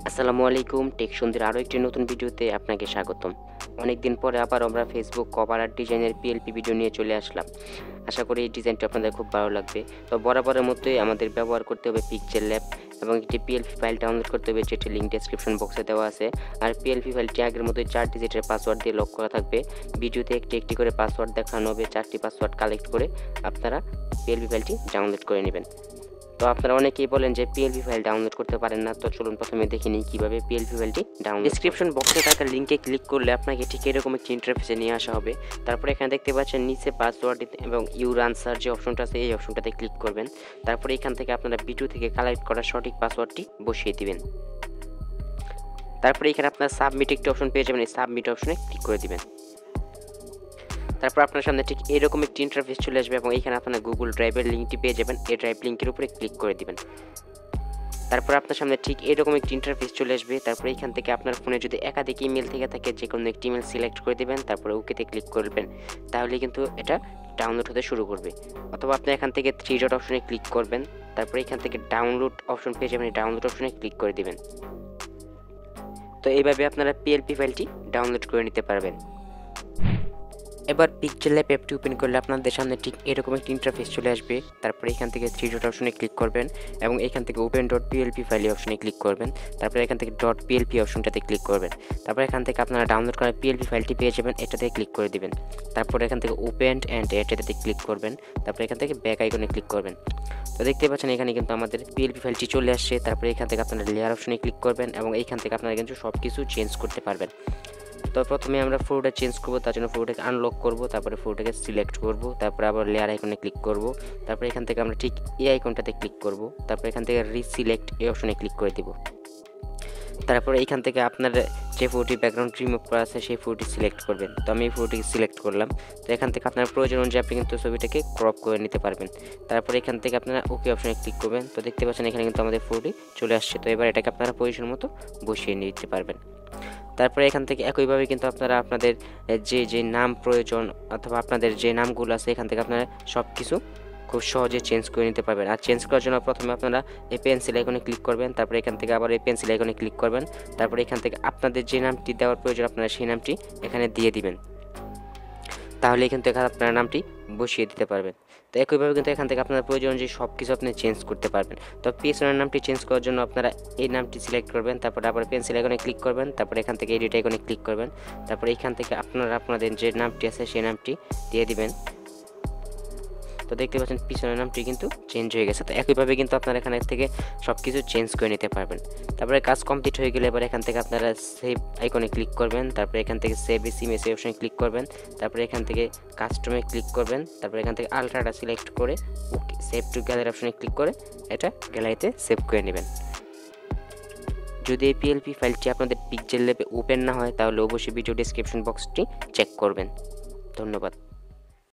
আসসালামু আলাইকুম, টেকসন্ধির আরও একটি নতুন ভিডিওতে আপনাকে স্বাগতম। অনেকদিন পরে আবার আমরা ফেসবুক কভার আর্ট ডিজাইনের পিএলপি ভিডিও নিয়ে চলে আসলাম। আশা করি এই ডিজাইনটা আপনাদের খুব ভালো লাগবে। তো বরাবরের মতোই আমাদের ব্যবহার করতে হবে পিক্সেল ল্যাব এবং একটি পিএলপি ফাইল ডাউনলোড করতে হবে, যেটি লিঙ্ক ডেসক্রিপশন বক্সে দেওয়া আছে। আর পিএলপি ফাইলটি আগের মতোই 4 ডিজিটের পাসওয়ার্ড দিয়ে লক করা থাকবে। ভিডিওতে একটি একটি করে পাসওয়ার্ড দেখানো হবে, 4টি পাসওয়ার্ড কালেক্ট করে আপনারা পিএলপি ফাইলটি ডাউনলোড করে নেবেন। তো আপনারা অনেকেই বলেন যে পিএলপি ফাইল ডাউনলোড করতে পারেন না, তো চলুন প্রথমে দেখে নিই কীভাবে পিএলপি ফাইলটি ডাউনলোড। ডেসক্রিপশন বক্সে থাকা লিঙ্কে ক্লিক করলে আপনাকে ঠিক এরকম একটি ইন্টারফেসে নিয়ে আসা হবে। তারপরে এখানে দেখতে পাচ্ছেন নিচে পাসওয়ার্ড এবং ইউর আনসার যে অপশনটা আছে, এই অপশনটাতে ক্লিক করবেন। তারপরে এখান থেকে আপনারা ভিডিও থেকে কালেক্ট করা সঠিক পাসওয়ার্ডটি বসিয়ে দিবেন। তারপরে এখানে আপনার সাবমিট একটি অপশন পেয়ে যাবেন, এই সাবমিট অপশনে ক্লিক করে দিবেন। তারপর আপনার সামনে ঠিক এরকম একটি ইন্টারফেস চলে আসবে এবং এখানে আপনার গুগল ড্রাইভের লিঙ্কটি পেয়ে যাবেন। এই ড্রাইভ লিঙ্কের উপরে ক্লিক করে দিবেন। তারপর আপনার সামনে ঠিক এরকম একটি ইন্টারফেস চলে আসবে। তারপর এখান থেকে আপনার ফোনে যদি একাধিক ইমেল থেকে থাকে, যে কোনো একটি ইমেল সিলেক্ট করে দিবেন, তারপরে ওকেতে ক্লিক করবেন। তাহলে কিন্তু এটা ডাউনলোড হতে শুরু করবে। অথবা আপনি এখান থেকে 3 ডট অপশনে ক্লিক করবেন। তারপরে এখান থেকে ডাউনলোড অপশন পেয়ে যাবেন, ডাউনলোড অপশনে ক্লিক করে দিবেন। তো এইভাবে আপনারা পিএলপি ফাইলটি ডাউনলোড করে নিতে পারবেন। এবার পিক্সেল অ্যাপটি ওপেন করলে আপনাদের সামনে ঠিক এরকম একটি ইন্টারফেস চলে আসবে। তারপরে এখান থেকে 3 ডট অপশনে ক্লিক করবেন এবং এখান থেকে ওপেন ডট পিএলপি ফাইল অপশনে ক্লিক করবেন। তারপরে এখান থেকে ডট পিএলপি অপশনটাতে ক্লিক করবেন। তারপরে এখান থেকে আপনারা ডাউনলোড করা পিএলপি ফাইলটি পেয়ে যাবেন, এটাতে ক্লিক করে দিবেন। তারপরে এখান থেকে ওপেন অ্যান্ড এটাতে ক্লিক করবেন। তারপরে এখান থেকে ব্যাক আইকনে ক্লিক করবেন। তো দেখতে পাচ্ছেন এখানে কিন্তু আমাদের পিএলপি ফাইলটি চলে আসছে। তারপরে এখান থেকে আপনারা লেয়ার অপশনে ক্লিক করবেন এবং এইখান থেকে আপনারা কিন্তু সব কিছু চেঞ্জ করতে পারবেন। তো প্রথমে আমরা ফটোটা চেঞ্জ করব, তার জন্য ফটোটাকে আনলক করব, তারপরে ফটোটাকে সিলেক্ট করব, তারপরে আবার লেয়ার আইকনে ক্লিক করব। তারপরে এখান থেকে আমরা ঠিক এই আইকনটাতে ক্লিক করব। তারপরে এখান থেকে রিসিলেক্ট এই অপশনে ক্লিক করে দিব। তারপরে এইখান থেকে আপনার যে ফটোটি ব্যাকগ্রাউন্ড রিমুভ করা আছে সেই ফটোটি সিলেক্ট করবেন। তো আমি এই ফটোটিকে সিলেক্ট করলাম। তো এখান থেকে আপনার প্রয়োজন অনুযায়ী আপনি কিন্তু ছবিটাকে ক্রপ করে নিতে পারবেন। তারপরে এখান থেকে আপনারা ওকে অপশনে ক্লিক করবেন। তো দেখতে পাচ্ছেন এখানে কিন্তু আমাদের ফটোটি চলে আসছে। তো এবার এটাকে আপনারা পজিশন মতো বসিয়ে নিতে পারবেন। তারপরে এখান থেকে একইভাবে কিন্তু আপনারা আপনাদের যে নাম প্রয়োজন অথবা আপনাদের যে নামগুলো আছে, এখান থেকে আপনারা সব কিছু খুব সহজে চেঞ্জ করে নিতে পারবেন। আর চেঞ্জ করার জন্য প্রথমে আপনারা এই পেন্সিল আইকনে ক্লিক করবেন। তারপরে এখান থেকে আবার এই পেন্সিল আইকনে ক্লিক করবেন। তারপরে এখান থেকে আপনাদের যে নামটি দেওয়ার প্রয়োজন আপনারা সেই নামটি এখানে দিয়ে দিবেন। তাহলে কিন্তু এখানে আপনার নামটি বসিয়ে দিতে পারবেন। তো একইভাবে কিন্তু এখান থেকে আপনার প্রয়োজন অনুযায়ী সব কিছু আপনি চেঞ্জ করতে পারবেন। তো পিছনের নামটি চেঞ্জ করার জন্য আপনারা এই নামটি সিলেক্ট করবেন। তারপরে আবার পেন্সিল আইকনে ক্লিক করবেন। তারপরে এখান থেকে এডিট আইকনে ক্লিক করবেন। তারপরে এখান থেকে আপনারা আপনাদের যে নামটি আছে সেই নামটি দিয়ে দিবেন। তো দেখতে পাচ্ছেন পিছনের নামটি কিন্তু চেঞ্জ হয়ে গেছে। তো একইভাবে কিন্তু আপনারা এখান থেকে সব কিছু চেঞ্জ করে নিতে পারবেন। তারপরে কাজ কমপ্লিট হয়ে গেলে এবার এখান থেকে আপনারা সেভ আইকনে ক্লিক করবেন। তারপরে এখান থেকে সেভ এস ইমেজ অপশনে ক্লিক করবেন। তারপরে এখান থেকে কাস্টমে ক্লিক করবেন। তারপরে এখান থেকে আলট্রাটা সিলেক্ট করে ওকে সেভ টু গ্যালারি অপশনে ক্লিক করে এটা গ্যালারিতে সেভ করে নেবেন। যদি এই পিএলপি ফাইলটি আপনাদের পিক্সেল ল্যাবে ওপেন না হয়, তাহলে অবশ্যই ভিডিও ডেসক্রিপশন বক্সটি চেক করবেন। ধন্যবাদ।